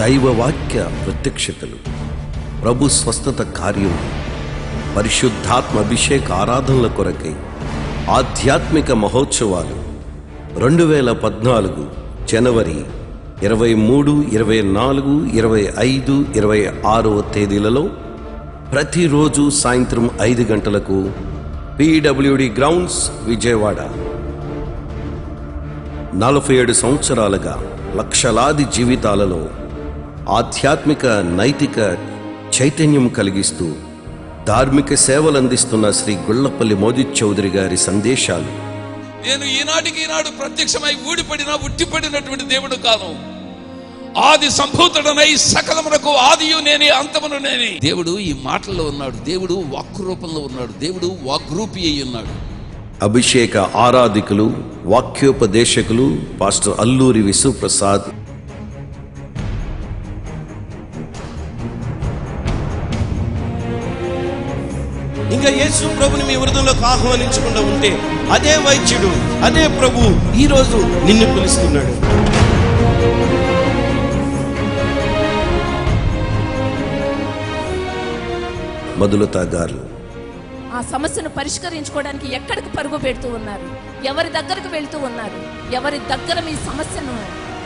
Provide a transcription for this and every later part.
దైవవాక్య ప్రత్యక్షతలు, ప్రభు స్వస్థత కార్యం, పరిశుద్ధాత్మ అభిషేక ఆరాధనల కొరకై ఆధ్యాత్మిక మహోత్సవాలు 2014 జనవరి 23, 24, 25, 26వ తేదీలలో ప్రతిరోజు సాయంత్రం 5 గంటలకు PWD గ్రౌండ్స్ విజయవాడ. 47 సంవత్సరాలుగా లక్షలాది జీవితాలలో ఆధ్యాత్మిక నైతిక చైతన్యం కలిగిస్తూ ధార్మిక సేవలు అందిస్తున్న శ్రీ గుళ్ళపల్లి మోజిద్ చౌదరి గారి సందేశాలు. నేను ఈనాడు ప్రత్యక్షమై ఊడిపడిన ఉట్టిపడినటువంటి దేవుడు కాను. ఆది సంభూతుడనై సకలమునకు ఆదియు నేనే అంతమును నేనే. దేవుడు ఈ మాటల్లో ఉన్నాడు. దేవుడు వాక్కు రూపంలో ఉన్నాడు. దేవుడు వాగ్రూపి అయి ఉన్నాడు. అభిషేక ఆరాధికులు, వాక్యోపదేశకులు పాస్టర్ అల్లూరి విశ్వప్రసాద్. ఇంకా యేసు ప్రభుని మీ హృదయంలోకి ఆహ్వానించకుండా ఉంటే అదే వైద్యుడు, అదే ప్రభు ఈరోజు నిన్ను పిలుస్తున్నాడు. మధులత గారు ఆ సమస్యను పరిష్కరించుకోవడానికి ఎక్కడికి పరుగు పెడుతూ ఉన్నారు, ఎవరి దగ్గరకు వెళ్తూ ఉన్నారు, ఎవరి దగ్గర మీ సమస్యను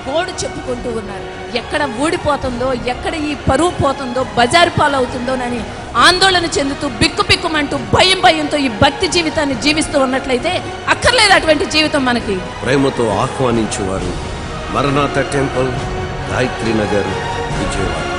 గోడు చెప్పుకుంటూ ఉన్నారు, ఎక్కడ ఊడిపోతుందో, ఎక్కడ ఈ పరువు పోతుందో, బజారు పాలవుతుందోనని ఆందోళన చెందుతూ బిక్కుమంటూ భయంతో ఈ భక్తి జీవితాన్ని జీవిస్తూ ఉన్నట్లయితే అక్కర్లేదు అటువంటి జీవితం మనకి. ప్రేమతో ఆహ్వానించేవారు మరణాత టెంపుల్, గాయత్రి నగర్, విజయవాడ.